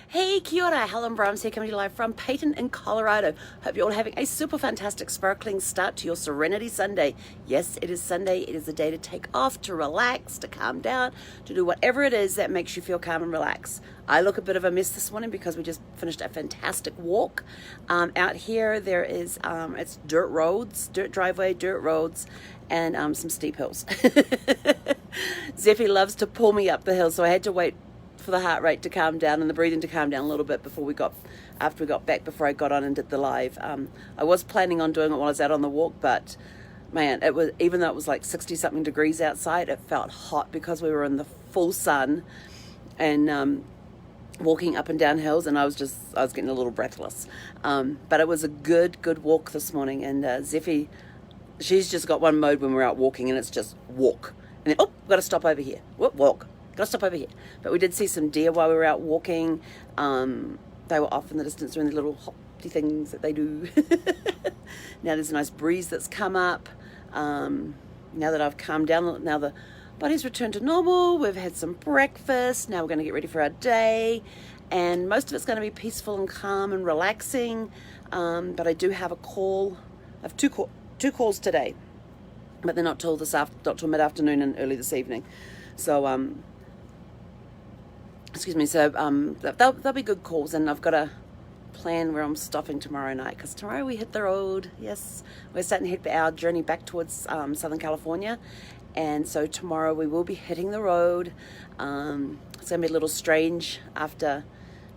Hey, kia ora, Helen Brahms here, coming to you live from Peyton in Colorado. Hope you're all having a super fantastic, sparkling start to your Serenity Sunday. Yes, it is Sunday. It is a day to take off, to relax, to calm down, to do whatever it is that makes you feel calm and relax. I look a bit of a mess this morning because we just finished a fantastic walk. Out here, there is, it's dirt roads, dirt driveway, dirt roads, and some steep hills. Zeffy loves to pull me up the hill, so I had to wait for the heart rate to calm down and the breathing to calm down a little bit after we got back, before I got on and did the live. I was planning on doing it while I was out on the walk, but man, it was, even though it was like 60 something degrees outside, it felt hot because we were in the full sun and walking up and down hills, and I was getting a little breathless. But it was a good walk this morning, and Zeffy, she's just got one mode when we're out walking, and it's just walk. And then, got to stop over here. Walk. Got to stop over here. But we did see some deer while we were out walking. They were off in the distance doing the little hoppy things that they do. Now there's a nice breeze that's come up. Now that I've calmed down, now the body's returned to normal. We've had some breakfast. Now we're going to get ready for our day. And most of it's going to be peaceful and calm and relaxing. But I do have a call. I have two calls today. But they're not till mid-afternoon and early this evening. So, they'll be good calls, and I've got a plan where I'm stopping tomorrow night, because tomorrow we hit the road. Yes, we're starting to head our journey back towards Southern California, and so tomorrow we will be hitting the road. It's going to be a little strange after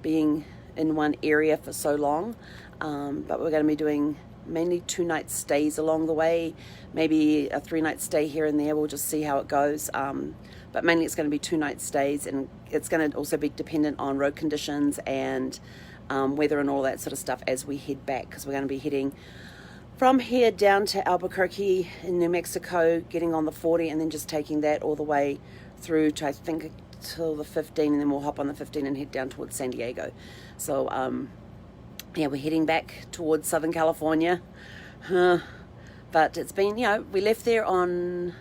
being in one area for so long, but we're going to be doing mainly 2-night stays along the way, maybe a 3-night stay here and there. We'll just see how it goes. But mainly it's going to be 2-night stays, and it's going to also be dependent on road conditions and weather and all that sort of stuff as we head back, because we're going to be heading from here down to Albuquerque in New Mexico, getting on the 40, and then just taking that all the way through to, I think, till the 15, and then we'll hop on the 15 and head down towards San Diego. So, yeah, we're heading back towards Southern California. But it's been, we left there on,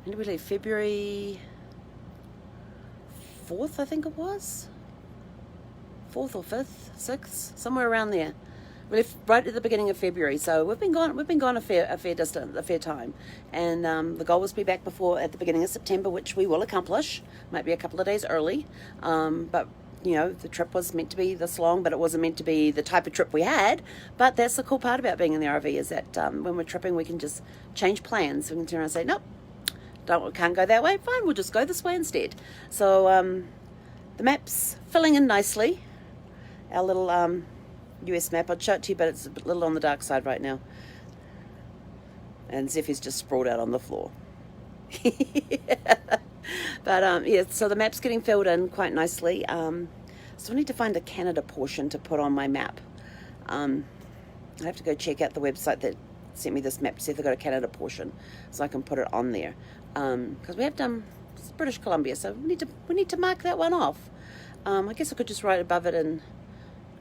when did we leave? February 4th, I think it was. 4th or 5th, 6th, somewhere around there. We left right at the beginning of February, so we've been gone a fair time. And the goal was to be back at the beginning of September, which we will accomplish. Might be a couple of days early, but the trip was meant to be this long, but it wasn't meant to be the type of trip we had. But that's the cool part about being in the RV, is that when we're tripping, we can just change plans. We can turn around and say, nope, can't go that way. Fine, we'll just go this way instead. So the map's filling in nicely. Our little US map, I'd show it to you, but it's a little on the dark side right now. And Zeffy's just sprawled out on the floor. But yeah, so the map's getting filled in quite nicely. So I need to find a Canada portion to put on my map. I have to go check out the website that sent me this map to see if they've got a Canada portion, so I can put it on there. Because we have done British Columbia, so we need to mark that one off. I guess I could just write above it in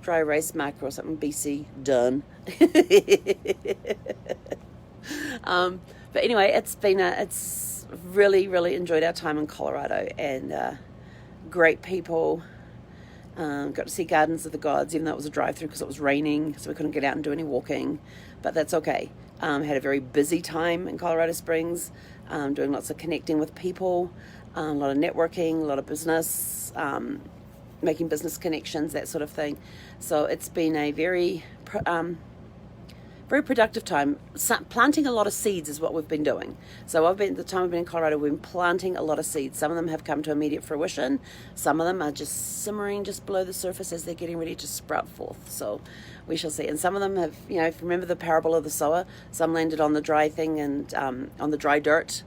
dry erase marker or something. BC done. But anyway, it's really enjoyed our time in Colorado, and great people. Got to see Gardens of the Gods, even though it was a drive-through because it was raining, so we couldn't get out and do any walking, but that's okay. Had a very busy time in Colorado Springs, doing lots of connecting with people, a lot of networking, a lot of business, making business connections, that sort of thing. So it's been a very productive time. Planting a lot of seeds is what we've been doing. So the time I've been in Colorado, we've been planting a lot of seeds. Some of them have come to immediate fruition. Some of them are just simmering just below the surface as they're getting ready to sprout forth. So we shall see. And some of them have, if you remember the parable of the sower, some landed on the dry thing and on the dry dirt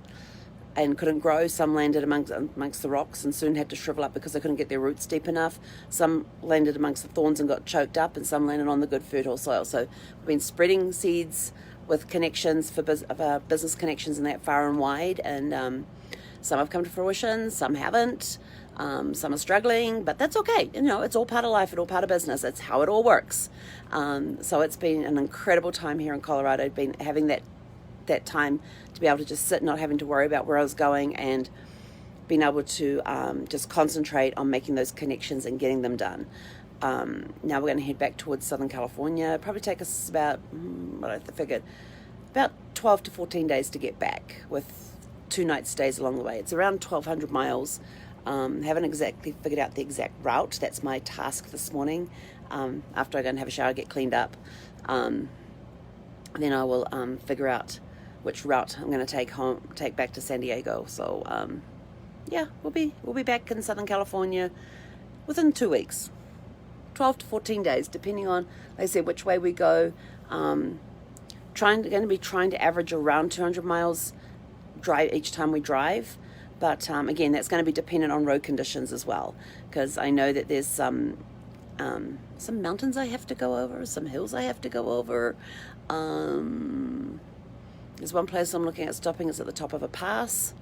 and couldn't grow. Some landed amongst the rocks and soon had to shrivel up because they couldn't get their roots deep enough. Some landed amongst the thorns and got choked up, and some landed on the good fertile soil. So we've been spreading seeds with connections for business connections in that far and wide, and some have come to fruition, some haven't. Some are struggling, but that's okay. It's all part of life, it's all part of business. It's how it all works. So it's been an incredible time here in Colorado. Having that time to be able to just sit, not having to worry about where I was going, and being able to just concentrate on making those connections and getting them done. Now we're going to head back towards Southern California. Probably take us about, what I figured, about 12 to 14 days to get back, with 2 night stays along the way. It's around 1,200 miles. Haven't exactly figured out the exact route. That's my task this morning. After I go and have a shower, get cleaned up, then I will figure out which route I'm going to take back to San Diego. So yeah, we'll be back in Southern California within 2 weeks, 12 to 14 days, depending on, like I said, which way we go. Going to be trying to average around 200 miles drive each time we drive. But again, that's going to be dependent on road conditions as well, because I know that there's some mountains I have to go over, some hills I have to go over. There's one place I'm looking at stopping. It's at the top of a pass,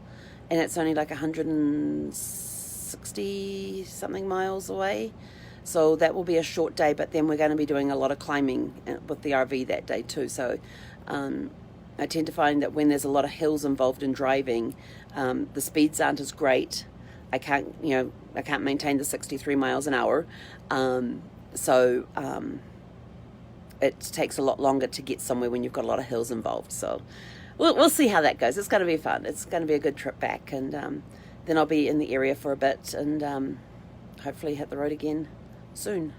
and it's only like 160 something miles away. So that will be a short day, but then we're going to be doing a lot of climbing with the RV that day too. So I tend to find that when there's a lot of hills involved in driving, the speeds aren't as great. I can't maintain the 63 miles an hour. So it takes a lot longer to get somewhere when you've got a lot of hills involved. So we'll see how that goes. It's going to be fun. It's going to be a good trip back. And then I'll be in the area for a bit and hopefully hit the road again soon.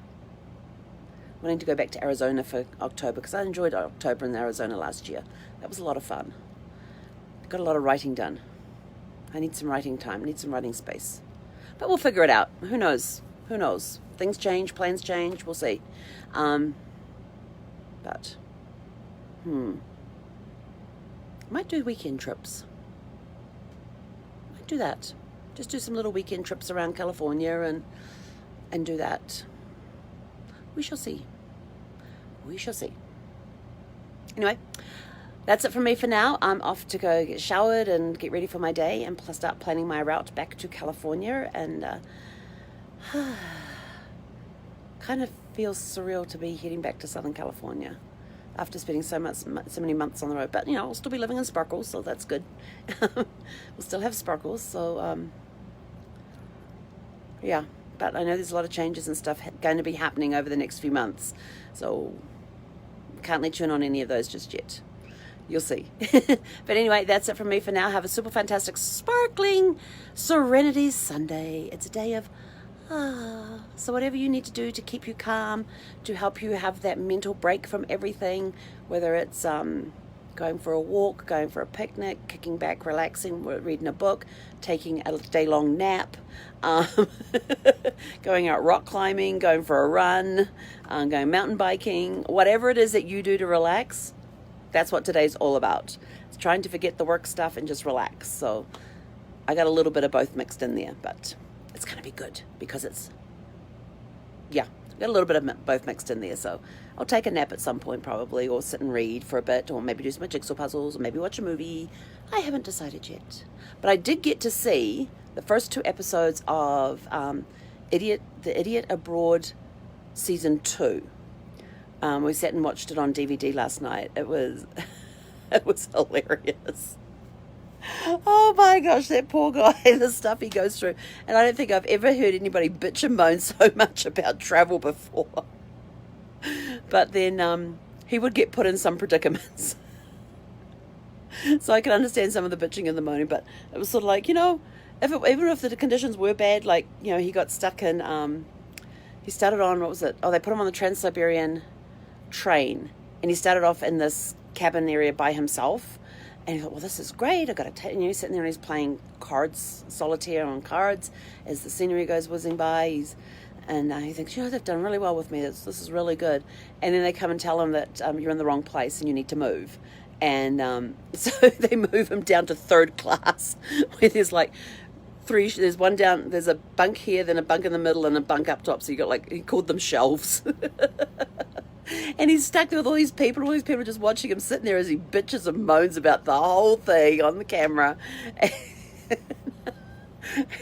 Wanting to go back to Arizona for October, because I enjoyed October in Arizona last year. That was a lot of fun. Got a lot of writing done. I need some writing time, need some writing space. But we'll figure it out. Who knows? Who knows? Things change, plans change, we'll see. But, might do weekend trips. Might do that. Just do some little weekend trips around California and do that. We shall see. We shall see. Anyway, that's it from me for now. I'm off to go get showered and get ready for my day, and plus start planning my route back to California. And kind of feels surreal to be heading back to Southern California after spending so many months on the road. But I'll still be living in Sparkles, so that's good. We'll still have Sparkles, so yeah. But I know there's a lot of changes and stuff going to be happening over the next few months, so can't let you in on any of those just yet. You'll see. But anyway, that's it from me for now. Have a super fantastic, sparkling Serenity Sunday. It's a day of so whatever you need to do to keep you calm, to help you have that mental break from everything, whether it's going for a walk, going for a picnic, kicking back, relaxing, reading a book, taking a day-long nap, going out rock climbing, going for a run, going mountain biking, whatever it is that you do to relax, that's what today's all about. It's trying to forget the work stuff and just relax. So I got a little bit of both mixed in there, but it's going to be good because got a little bit of both mixed in there. So I'll take a nap at some point probably, or sit and read for a bit, or maybe do some jigsaw puzzles, or maybe watch a movie. I haven't decided yet. But I did get to see the first 2 episodes of The Idiot Abroad Season 2. We sat and watched it on DVD last night. It was hilarious. Oh my gosh, that poor guy, the stuff he goes through. And I don't think I've ever heard anybody bitch and moan so much about travel before. But then he would get put in some predicaments. So I can understand some of the bitching and the moaning, but it was sort of like, even if the conditions were bad, like, he got stuck in, he started on, what was it? Oh, they put him on the Trans-Siberian train, and he started off in this cabin area by himself. And he thought, well, this is great. I got to take. He's sitting there and he's playing cards, solitaire on cards, as the scenery goes whizzing by. And he thinks, they've done really well with me. This is really good. And then they come and tell him that you're in the wrong place and you need to move. And so they move him down to 3rd class, where there's like 3. There's one down. There's a bunk here, then a bunk in the middle, and a bunk up top. So you got he called them shelves. And he's stuck there with all these people are just watching him sitting there as he bitches and moans about the whole thing on the camera.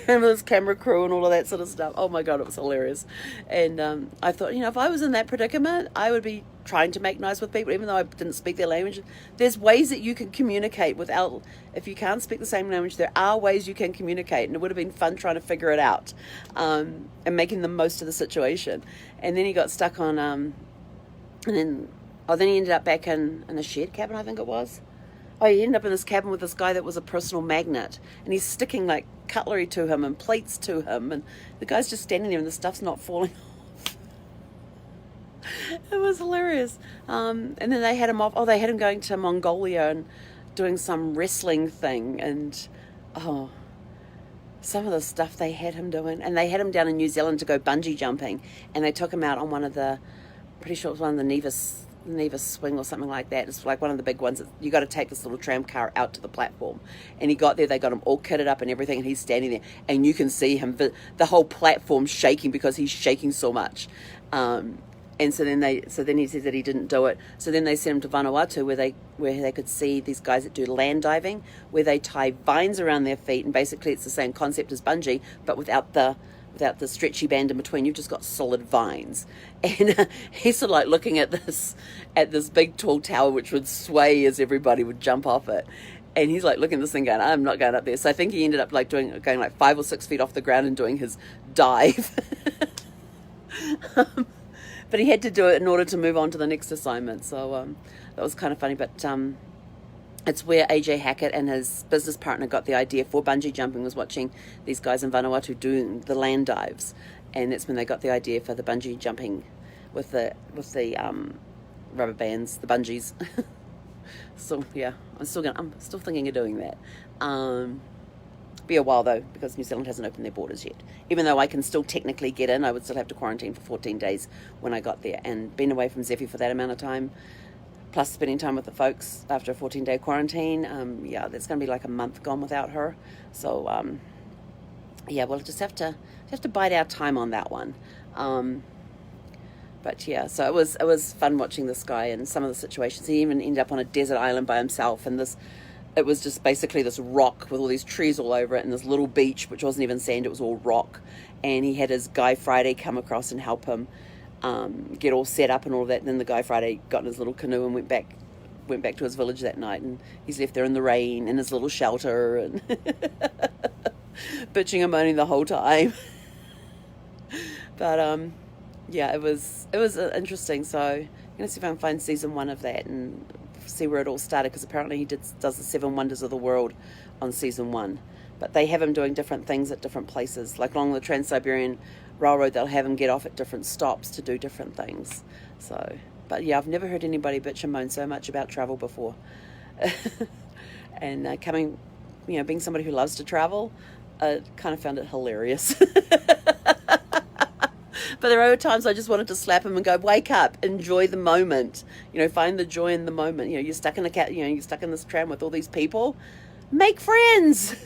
and with his camera crew and all of that sort of stuff. Oh my God, it was hilarious. And I thought, if I was in that predicament, I would be trying to make nice with people, even though I didn't speak their language. There's ways that you can communicate without, if you can't speak the same language, there are ways you can communicate, and it would have been fun trying to figure it out, and making the most of the situation. And then he got stuck on, then he ended up back in a shed cabin, I think it was. Oh, he ended up in this cabin with this guy that was a personal magnet, and he's sticking like cutlery to him and plates to him, and the guy's just standing there and the stuff's not falling off. It was hilarious. And then they had him off. Oh, they had him going to Mongolia and doing some wrestling thing, and some of the stuff they had him doing. And they had him down in New Zealand to go bungee jumping, and they took him out on one of the, pretty sure it was one of the Nevis swing or something like that. It's like one of the big ones. You got to take this little tram car out to the platform, and he got there. They got him all kitted up and everything, and he's standing there, and you can see him, the whole platform shaking because he's shaking so much. And so then he said that he didn't do it. So then they sent him to Vanuatu, where they could see these guys that do land diving, where they tie vines around their feet, and basically it's the same concept as bungee, but without the stretchy band in between. You've just got solid vines. And he's sort of like looking at this big tall tower which would sway as everybody would jump off it. And he's like looking at this thing going, I'm not going up there. So I think he ended up like going like 5 or 6 feet off the ground and doing his dive. But he had to do it in order to move on to the next assignment. So that was kind of funny. But it's where AJ Hackett and his business partner got the idea for bungee jumping, was watching these guys in Vanuatu doing the land dives. And that's when they got the idea for the bungee jumping with the rubber bands, the bungees. So yeah, I'm still thinking of doing that. Be a while though, because New Zealand hasn't opened their borders yet. Even though I can still technically get in, I would still have to quarantine for 14 days when I got there. And being away from Zeffie for that amount of time, plus spending time with the folks after a 14-day quarantine, there's going to be like a month gone without her. So we'll just have to bide our time on that one. But yeah, so it was fun watching this guy and some of the situations. He even ended up on a desert island by himself, and it was just basically this rock with all these trees all over it, and this little beach which wasn't even sand, it was all rock. And he had his Guy Friday come across and help him get all set up and all of that. And then the Guy Friday got in his little canoe and went back to his village that night, and he's left there in the rain in his little shelter and bitching and moaning the whole time. But it was interesting. So I'm gonna see if I can find season 1 of that and see where it all started, because apparently he does the 7 Wonders of the World on season 1. But they have him doing different things at different places, like along the Trans-Siberian Railroad. They'll have him get off at different stops to do different things. So, but yeah, I've never heard anybody bitch and moan so much about travel before. And being somebody who loves to travel, I kind of found it hilarious. But there are times I just wanted to slap him and go, wake up, enjoy the moment. Find the joy in the moment. You're stuck in you're stuck in this tram with all these people. Make friends.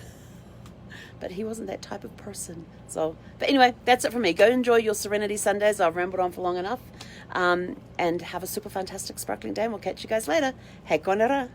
But he wasn't that type of person. So, but anyway, that's it from me. Go enjoy your Serenity Sundays. I've rambled on for long enough. And have a super fantastic sparkling day, and we'll catch you guys later. Hei konera.